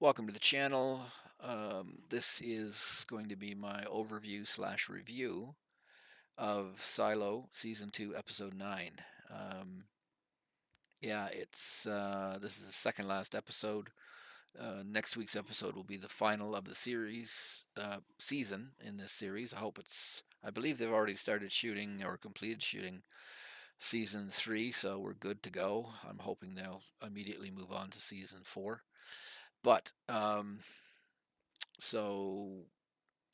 Welcome to the channel. This is going to be my overview slash review of Silo Season 2, Episode 9. Um, yeah, this is the second last episode. Next week's episode will be the final of the series season in this series. I believe they've already started shooting or completed shooting Season 3, so we're good to go. I'm hoping they'll immediately move on to Season 4. But so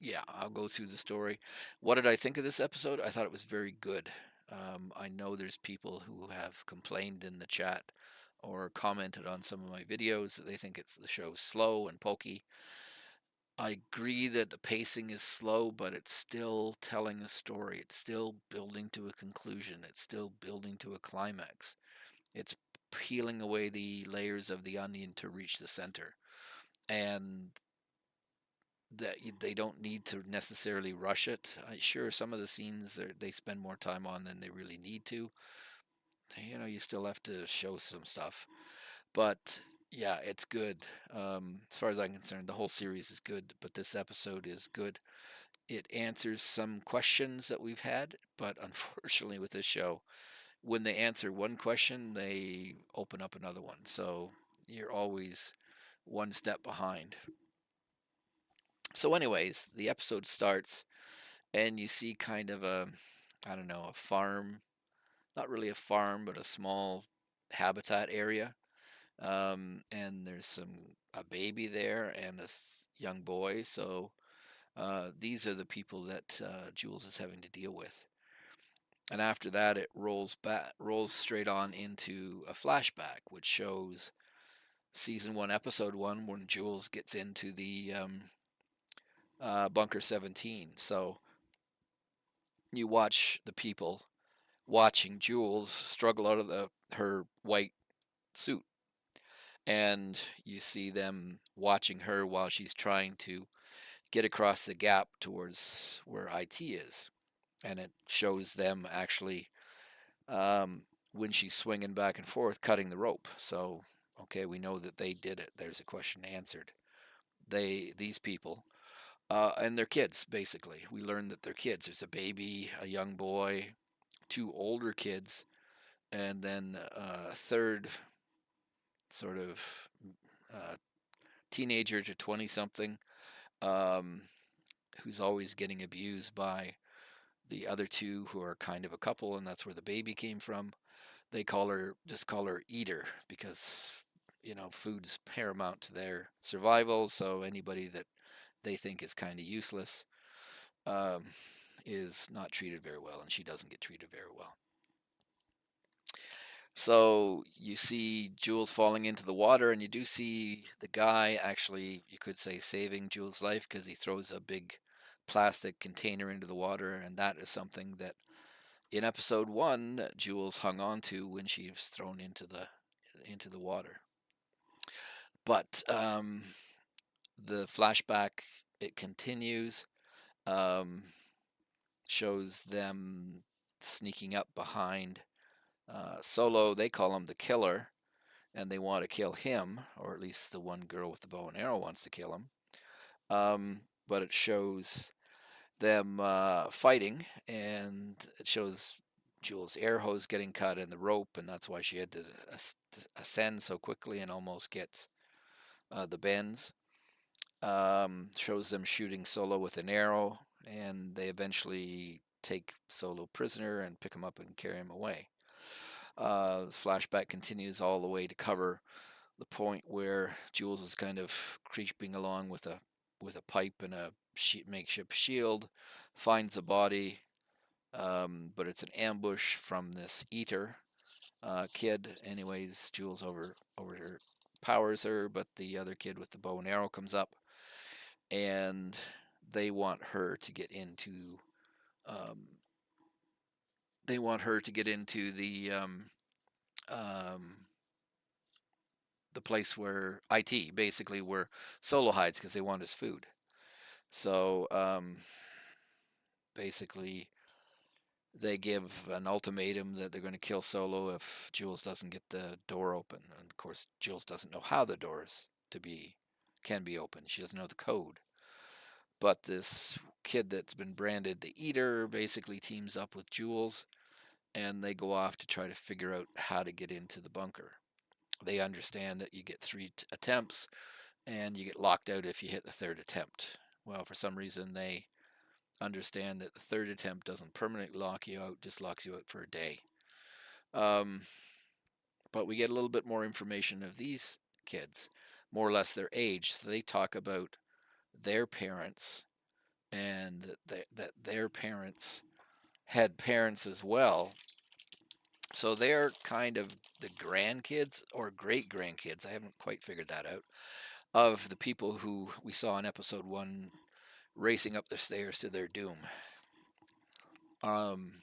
Yeah, I'll go through the story. What did I think of this episode? I thought it was very good. I know there's people who have complained in the chat or commented on some of my videos that they think the show's slow and pokey. I agree that the pacing is slow, but it's still telling a story. It's still building to a conclusion. It's still building to a climax. It's peeling away the layers of the onion to reach the center. And they don't need to necessarily rush it. Sure, some of the scenes they spend more time on than they really need to. You still have to show some stuff, but yeah, it's good. As far as I'm concerned, the whole series is good, but this episode is good. It answers some questions that we've had, but unfortunately, with this show, when they answer one question, they open up another one. So you're always one step behind. So, anyways, the episode starts and you see kind of I don't know, a farm, not really a farm, but a small habitat area. And there's a baby there and this young boy. So these are the people that Jules is having to deal with. And after that, it rolls straight on into a flashback, which shows season one, episode one, when Jules gets into the Bunker 17. So you watch the people watching Jules struggle out of her white suit, and you see them watching her while she's trying to get across the gap towards where IT is, and it shows them actually when she's swinging back and forth, cutting the rope. So okay, we know that they did it. There's a question answered. These people. And their kids, basically. We learn that they're kids. There's a baby, a young boy, two older kids, and then a third sort of uh, teenager to 20 something um, who's always getting abused by the other two who are kind of a couple, and that's where the baby came from. They call her Eater because, food's paramount to their survival. So anybody that they think is kind of useless um, is not treated very well, and she doesn't get treated very well. So you see Jules falling into the water, and you do see the guy actually, you could say, saving Jules' life because he throws a big plastic container into the water, and that is something that in episode one Jules hung on to when she was thrown into the water. But the flashback, it continues, um, shows them sneaking up behind Solo. They call him the killer, and they want to kill him, or at least the one girl with the bow and arrow wants to kill him. But it shows them fighting, and it shows Jules' air hose getting cut and the rope, and that's why she had to ascend so quickly and almost gets the bends. Shows them shooting Solo with an arrow, and they eventually take Solo prisoner and pick him up and carry him away. The flashback continues all the way to cover the point where Jules is kind of creeping along with a pipe and a makeshift shield, finds a body, but it's an ambush from this eater kid. Anyways, Jules over her powers her, but the other kid with the bow and arrow comes up, and they want her to get into um, um, the place where IT, basically where Solo hides, because they want his food. So basically, they give an ultimatum that they're going to kill Solo if Jules doesn't get the door open. And of course, Jules doesn't know how the door is to be can be opened. She doesn't know the code. But this kid that's been branded the Eater basically teams up with Jules, and they go off to try to figure out how to get into the bunker. They understand that you get three attempts, and you get locked out if you hit the third attempt. Well, for some reason, they understand that the third attempt doesn't permanently lock you out, just locks you out for a day. Um, but we get a little bit more information of these kids, more or less their age. So they talk about their parents, and that their parents had parents as well. So they're kind of the grandkids or great grandkids, I haven't quite figured that out, of the people who we saw in episode 1 racing up the stairs to their doom. Um,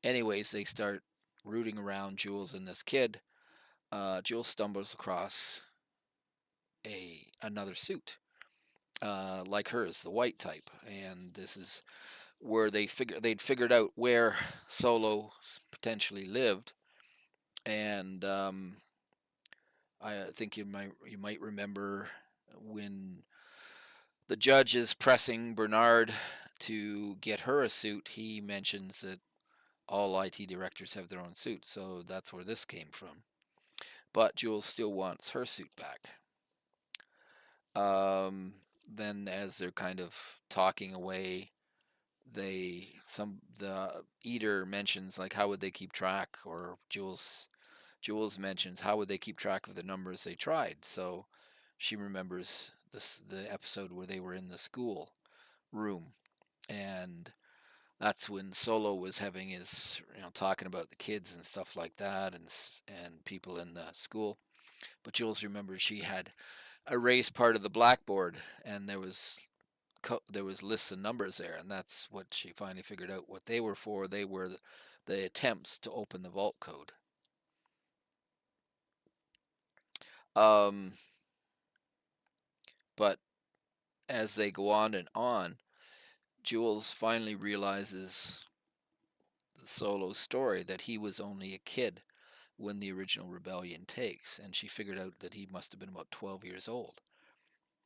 Anyways, they start rooting around Jules and this kid. Jules stumbles across another suit, like hers, the white type, and this is where they'd figured out where Solo potentially lived, and I think you might remember when the judge is pressing Bernard to get her a suit. He mentions that all IT directors have their own suit, so that's where this came from. But Jules still wants her suit back. Um, then, as they're kind of talking away, the Eater mentions like how would they keep track, or Jules mentions how would they keep track of the numbers they tried. So she remembers the episode where they were in the school room, and that's when Solo was having his, talking about the kids and stuff like that, and people in the school. But Jules remembered she had erased part of the blackboard, and there was lists and numbers there, and that's what she finally figured out what they were for. They were the attempts to open the vault code. Um, but as they go on, Jules finally realizes the Solo story, that he was only a kid when the original rebellion takes, and she figured out that he must have been about 12 years old.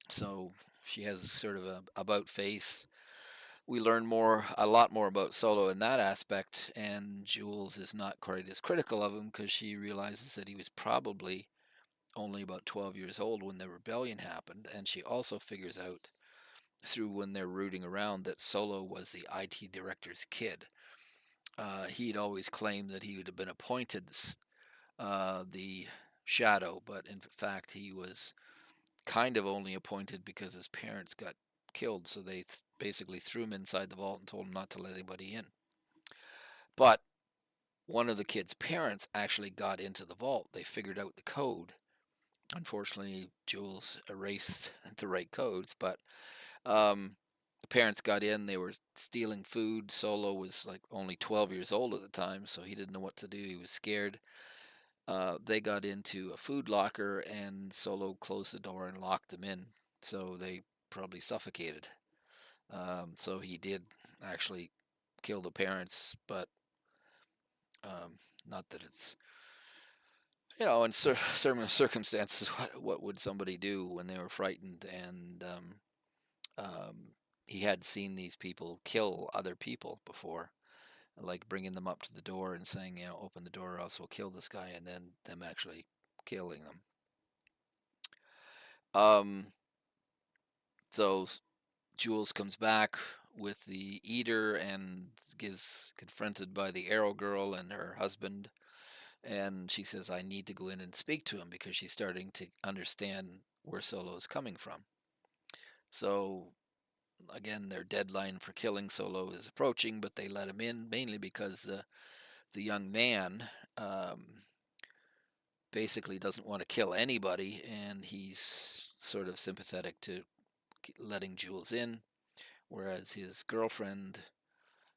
So she has sort of a about face. We learn a lot more about Solo in that aspect, and Jules is not quite as critical of him because she realizes that he was probably only about 12 years old when the rebellion happened, and she also figures out through when they're rooting around that Solo was the IT director's kid. He'd always claimed that he would have been appointed the Shadow, but in fact he was kind of only appointed because his parents got killed, so they basically threw him inside the vault and told him not to let anybody in. But one of the kid's parents actually got into the vault. They figured out the code. Unfortunately, Jules erased the right codes, but the parents got in. They were stealing food. Solo was like only 12 years old at the time, so he didn't know what to do. He was scared. They got into a food locker, and Solo closed the door and locked them in, so they probably suffocated. So he did actually kill the parents, but not that it's, in certain circumstances, what would somebody do when they were frightened? And um, he had seen these people kill other people before, like bringing them up to the door and saying, open the door or else we'll kill this guy, and then them actually killing them. So Jules comes back with the Eater and gets confronted by the Arrow Girl and her husband, and she says, I need to go in and speak to him, because she's starting to understand where Solo is coming from. So again, their deadline for killing Solo is approaching, but they let him in mainly because the young man basically doesn't want to kill anybody, and he's sort of sympathetic to letting Jules in, whereas his girlfriend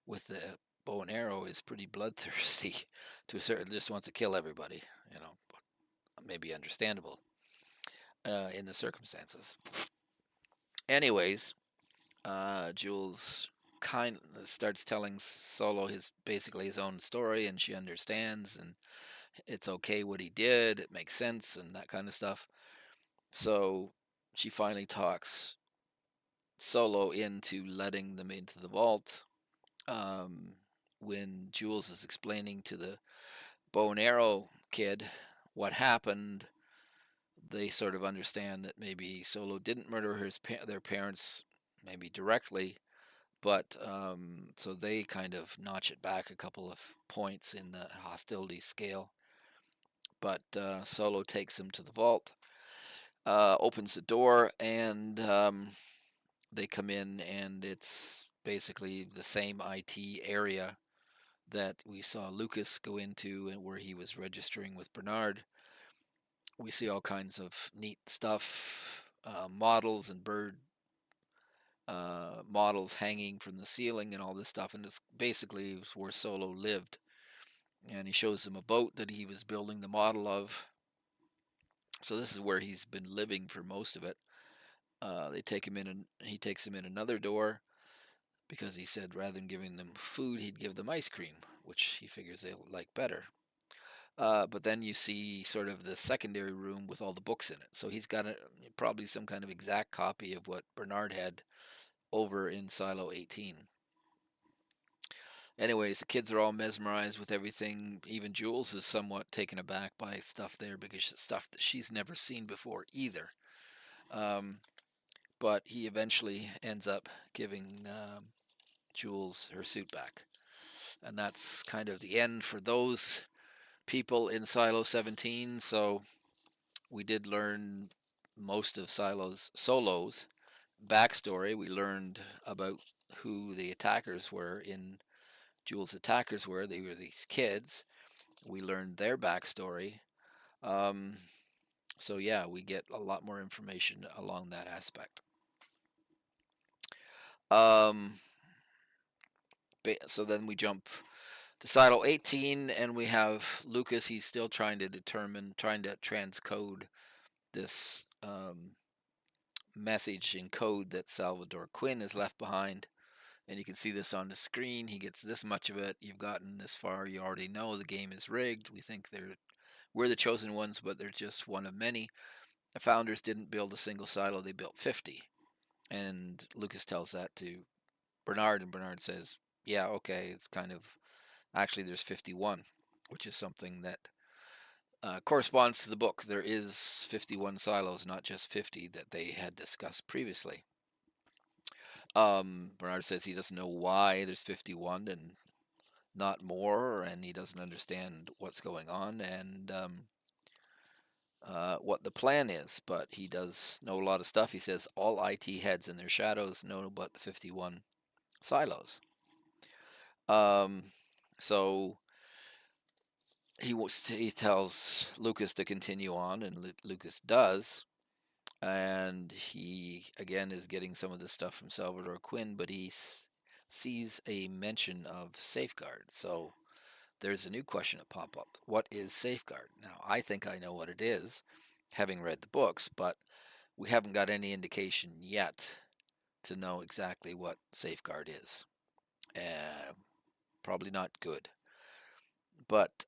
with the bow and arrow is pretty bloodthirsty to a certain, just wants to kill everybody, maybe understandable in the circumstances. Anyways, Jules kind of starts telling Solo basically his own story, and she understands, and it's okay what he did, it makes sense, and that kind of stuff. So she finally talks Solo into letting them into the vault. Um, when Jules is explaining to the bow and arrow kid what happened, they sort of understand that maybe Solo didn't murder their parents, maybe directly, but so they kind of notch it back a couple of points in the hostility scale. But Solo takes them to the vault, opens the door, and they come in, and it's basically the same IT area that we saw Lucas go into and where he was registering with Bernard. We see all kinds of neat stuff, models and bird models hanging from the ceiling and all this stuff. And this basically was where Solo lived. And he shows them a boat that he was building the model of. So this is where he's been living for most of it. They take him in, and he takes them in another door because he said rather than giving them food, he'd give them ice cream, which he figures they'll like better. But then you see sort of the secondary room with all the books in it. So he's got probably some kind of exact copy of what Bernard had over in Silo 18. Anyways, the kids are all mesmerized with everything. Even Jules is somewhat taken aback by stuff there because it's stuff that she's never seen before either. Um, but he eventually ends up giving Jules her suit back. And that's kind of the end for those people in Silo 17. So we did learn most of Solo's backstory. We learned about who the attackers were in Jules' attackers were. They were these kids. We learned their backstory. Um, so yeah, we get a lot more information along that aspect. Um, so then we jump to Silo 18, and we have Lucas. He's still trying to transcode this message in code that Salvador Quinn has left behind. And you can see this on the screen. He gets this much of it. You've gotten this far. You already know the game is rigged. We're the chosen ones, but they're just one of many. The founders didn't build a single silo. They built 50. And Lucas tells that to Bernard, and Bernard says, yeah, okay, it's kind of, actually there's 51, which is something that corresponds to the book. There is 51 silos, not just 50 that they had discussed previously. Bernard says he doesn't know why there's 51 and not more, and he doesn't understand what's going on and what the plan is, but he does know a lot of stuff. He says all IT heads and their shadows know about the 51 silos. Um, so he tells Lucas to continue on, and Lucas does. And he again is getting some of this stuff from Salvador Quinn, but he sees a mention of Safeguard. So there's a new question that pop up. What is Safeguard? Now, I think I know what it is, having read the books, but we haven't got any indication yet to know exactly what Safeguard is. Probably not good. But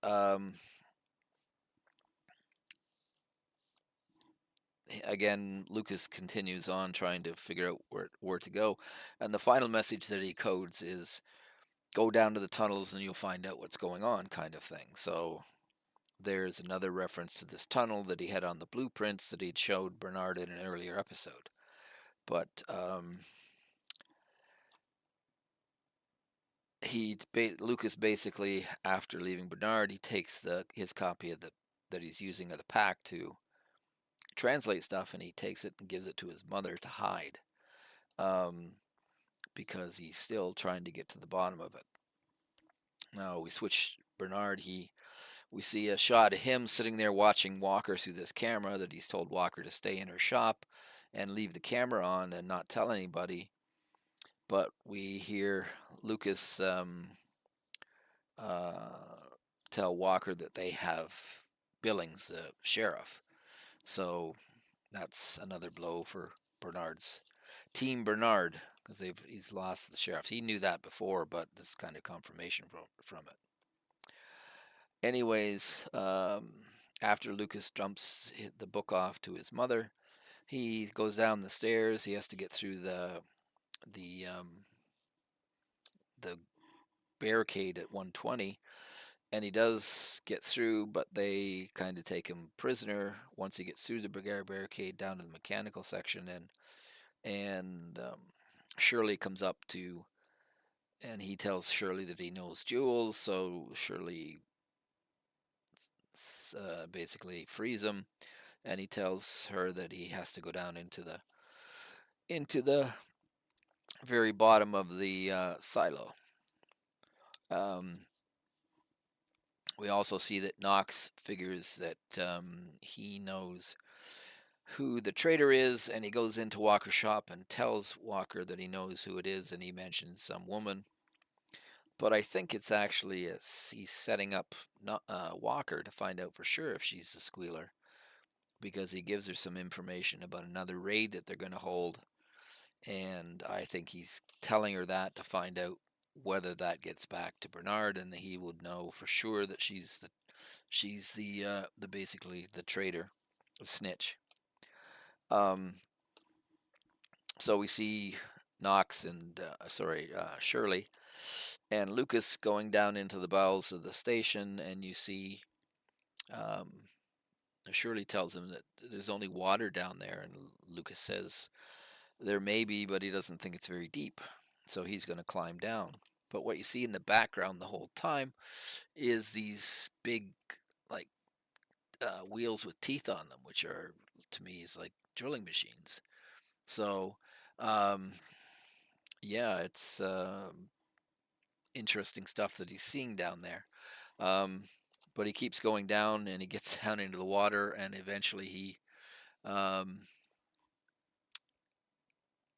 again, Lucas continues on trying to figure out where to go. And the final message that he codes is go down to the tunnels and you'll find out what's going on, kind of thing. So there's another reference to this tunnel that he had on the blueprints that he'd showed Bernard in an earlier episode. But Lucas basically, after leaving Bernard, he takes his copy of that he's using of the pack to translate stuff, and he takes it and gives it to his mother to hide, because he's still trying to get to the bottom of it. Now we switch Bernard. We see a shot of him sitting there watching Walker through this camera that he's told Walker to stay in her shop and leave the camera on and not tell anybody. But we hear Lucas tell Walker that they have Billings, the sheriff. So that's another blow for Bernard's team. Bernard, because he's lost the sheriff. He knew that before, but this kind of confirmation from it. Anyways, after Lucas dumps the book off to his mother, He goes down the stairs. He has to get through the the barricade at 120, and he does get through, but they kind of take him prisoner once he gets through the barricade down to the mechanical section, and Shirley comes up to, and he tells Shirley that he knows Jules, so Shirley basically frees him, and he tells her that he has to go down into the very bottom of the silo. Um, we also see that Knox figures that he knows who the traitor is, and he goes into Walker's shop and tells Walker that he knows who it is, and he mentions some woman. But I think it's actually he's setting up Walker to find out for sure if she's the Squealer, because he gives her some information about another raid that they're going to hold, and I think he's telling her that to find out whether that gets back to Bernard, and he would know for sure that she's the basically the traitor, the snitch. Um, so we see Knox and Shirley and Lucas going down into the bowels of the station, and you see um, Shirley tells him that there's only water down there, and Lucas says there may be, but he doesn't think it's very deep, so he's going to climb down. But what you see in the background the whole time is these big, like, wheels with teeth on them, which are, to me, is like drilling machines. So, um, yeah, it's interesting stuff that he's seeing down there. Um, but he keeps going down, and he gets down into the water, and eventually um,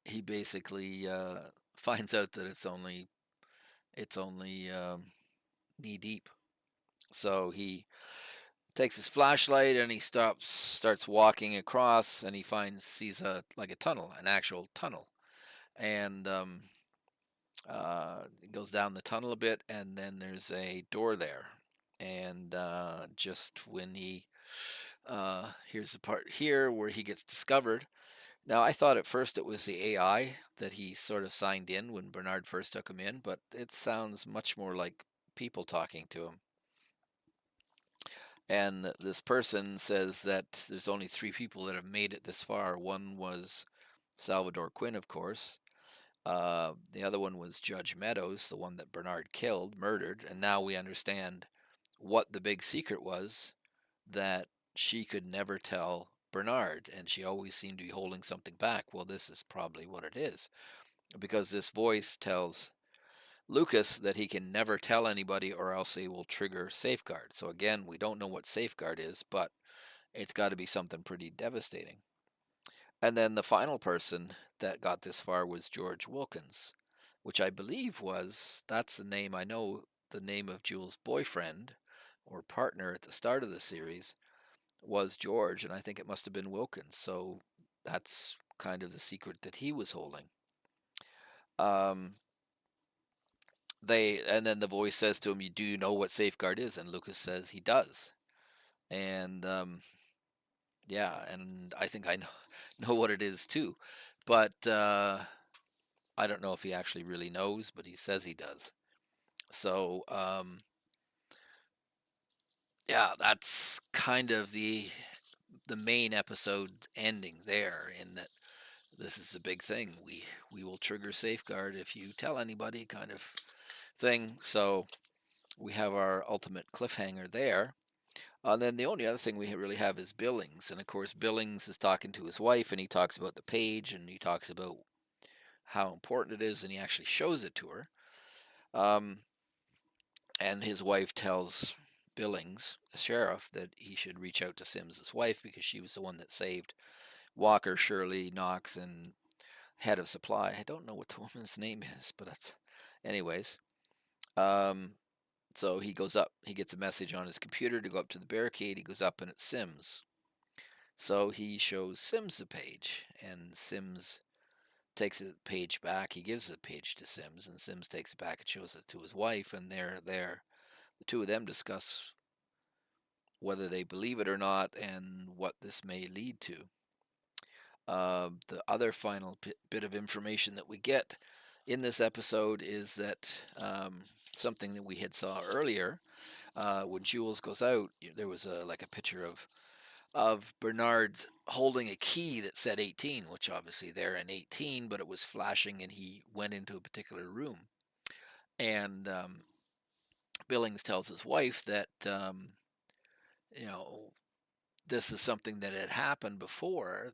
he basically finds out that it's only knee deep. So he takes his flashlight and he starts walking across, and sees a tunnel, an actual tunnel, and he goes down the tunnel a bit, and then there's a door there, and just when he here's the part here where he gets discovered. Now, I thought at first it was the AI that he sort of signed in when Bernard first took him in, but it sounds much more like people talking to him. And this person says that there's only three people that have made it this far. One was Salvador Quinn, of course. The other one was Judge Meadows, the one that Bernard murdered. And now we understand what the big secret was, that she could never tell Bernard, and she always seemed to be holding something back. Well, this is probably what it is, because this voice tells Lucas that he can never tell anybody or else they will trigger safeguard. So again, we don't know what safeguard is, but it's got to be something pretty devastating. And then the final person that got this far was George Wilkins, which I believe that's the name, I know the name of Jules' boyfriend or partner at the start of the series was George, and I think it must have been Wilkins. So that's kind of the secret that he was holding. Um, and then the voice says to him, "You do know what safeguard is?" And Lucas says he does. And yeah, and I think I know what it is too, but I don't know if he actually really knows, but he says he does. So yeah, that's kind of the main episode ending there. In that this is the big thing. We will trigger safeguard if you tell anybody, kind of thing. So we have our ultimate cliffhanger there. And then the only other thing we really have is Billings, and of course Billings is talking to his wife, and he talks about the page, and he talks about how important it is, and he actually shows it to her. Um, and his wife tells Billings, the sheriff, that he should reach out to Sims's wife because she was the one that saved Walker, Shirley, Knox, and head of supply. I don't know what the woman's name is, but that's, anyways. Um, so he goes up. He gets a message on his computer to go up to the barricade. He goes up, and it's Sims. So he shows Sims the page, and Sims takes the page back. He gives the page to Sims, and Sims takes it back and shows it to his wife, and they're there. The two of them discuss whether they believe it or not and what this may lead to. The other final bit of information that we get in this episode is that something that we had saw earlier when Jules goes out. There was like a picture of Bernard holding a key that said 18, which obviously they're in 18, but it was flashing, and he went into a particular room. And Billings tells his wife that you know this is something that had happened before.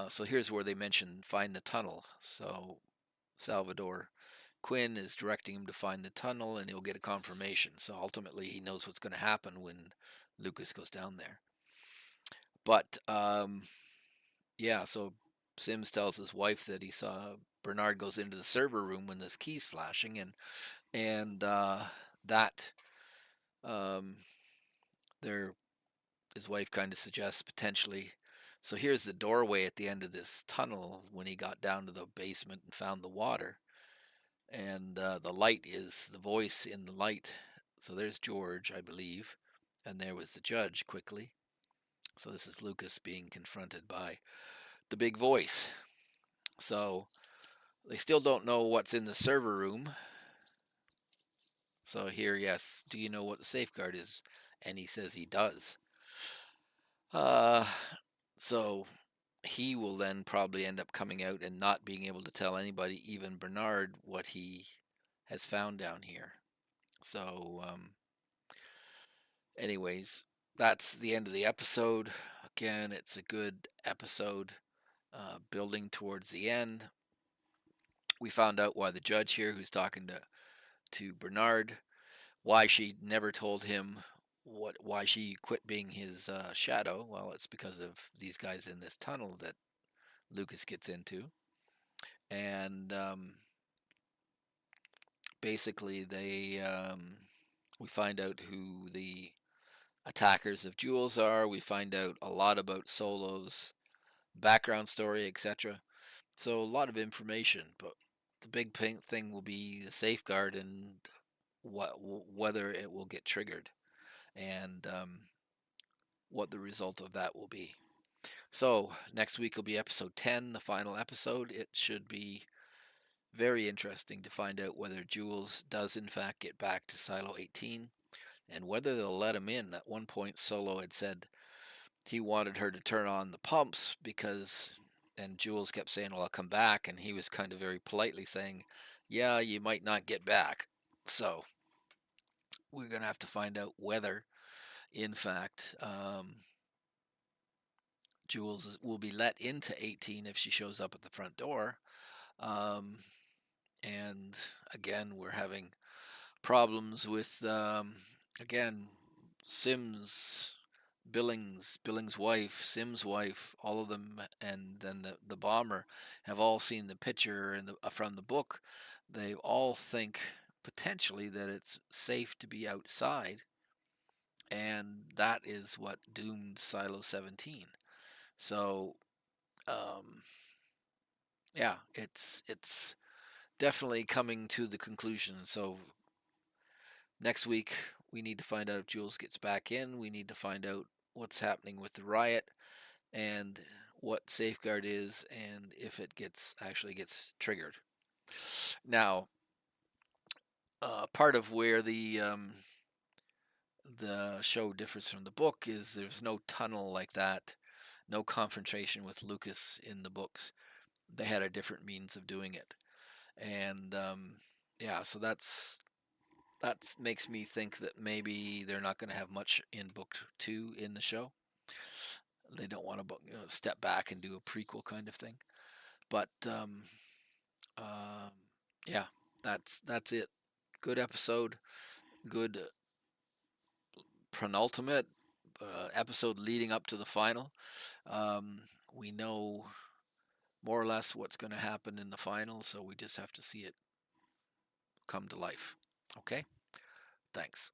So here's where they mention find the tunnel. So Salvador Quinn is directing him to find the tunnel, and he'll get a confirmation. So ultimately, he knows what's going to happen when Lucas goes down there. But yeah, so Sims tells his wife that he saw Bernard goes into the server room when this key's flashing, and that um, their his wife kind of suggests potentially. So here's the doorway at the end of this tunnel when he got down to the basement and found the water, and the light is the voice in the light. So there's George, I believe, and there was the judge quickly. So this is Lucas being confronted by the big voice. So they still don't know what's in the server room. So here, yes, do you know what the safeguard is? And he says he does. Uh, so he will then probably end up coming out and not being able to tell anybody, even Bernard, what he has found down here. So, anyways, that's the end of the episode. Again, it's a good episode, building towards the end. We found out why the judge here, who's talking to Bernard, why she never told him why she quit being his shadow. Well, it's because of these guys in this tunnel that Lucas gets into, and basically we find out who the attackers of Jules are. We find out a lot about Solo's background story, etc. So a lot of information, but the big thing will be the safeguard and whether it will get triggered, and what the result of that will be. So next week will be episode 10, the final episode. It should be very interesting to find out whether Jules does in fact get back to Silo 18 and whether they'll let him in. At one point, Solo had said he wanted her to turn on the pumps because, and Jules kept saying, well, I'll come back. And he was kind of very politely saying, yeah, you might not get back. So we're going to have to find out whether, in fact, Jules will be let into 18 if she shows up at the front door. Um, and again, we're having problems with, again, Sims, Billings' wife, Sims' wife, all of them, and then the bomber have all seen the picture from the book. They all think potentially that it's safe to be outside, and that is what doomed Silo 17. So, um, yeah, it's definitely coming to the conclusion. So next week we need to find out if Jules gets back in. We need to find out what's happening with the riot and what safeguard is and if it actually gets triggered. Now, part of where the show differs from the book is there's no tunnel like that, no confrontation with Lucas in the books. They had a different means of doing it, and yeah, so that makes me think that maybe they're not going to have much in book 2 in the show. They don't want to step back and do a prequel kind of thing. But um, yeah, that's it. Good episode. Good penultimate episode leading up to the final. Um, we know more or less what's going to happen in the final, so we just have to see it come to life. Okay? Thanks.